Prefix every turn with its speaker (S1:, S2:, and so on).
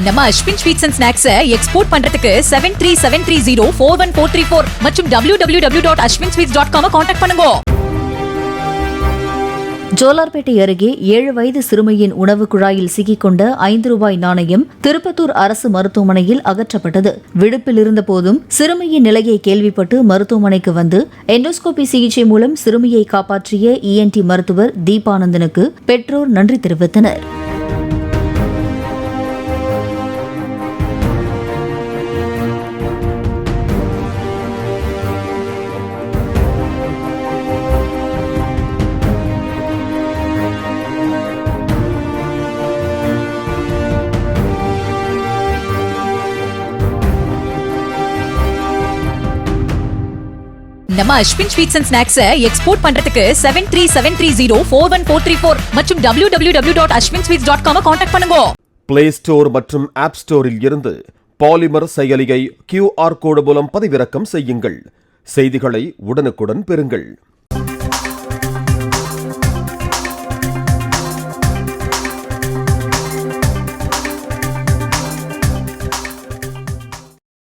S1: நம்ம Ashwin sweets and snacks export பண்றதுக்கு 7373041434 மற்றும் www.ashwinsweets.com கான்டாக்ட் பண்ணுங்க.
S2: ஜோலார்பேட்டை அருகே 7 வயது சிறுமியின் உணவு குழாயில் சிக்கிக்கொண்ட 5 ரூபாய் நாணயம் திருப்பத்தூர் அரசு மருத்துவமனையில் அகற்றப்பட்டது. விடுப்பில் இருந்த போதும் சிறுமியின் நிலையை கேள்விப்பட்டு மருத்துவமனைக்கு வந்து எண்டோஸ்கோபி சிகிச்சை மூலம் சிறுமியை காப்பாற்றிய ENT மருத்துவர் தீபானந்தனுக்கு பெற்றோர் நன்றி தெரிவித்தனர்.
S1: நம்ம Ashwin sweets and snacks export பண்றதுக்கு 7373041434 மற்றும் www.ashwinsweets.com கான்டாக்ட் பண்ணுங்க.
S3: பிளே ஸ்டோர் மற்றும் ஆப் ஸ்டோரில் இருந்து பாலிமர் செயலியை QR கோடு மூலம் பதிவிறக்கம் செய்யுங்கள். செய்திகளை உடனுக்குடன் பெறுங்கள்.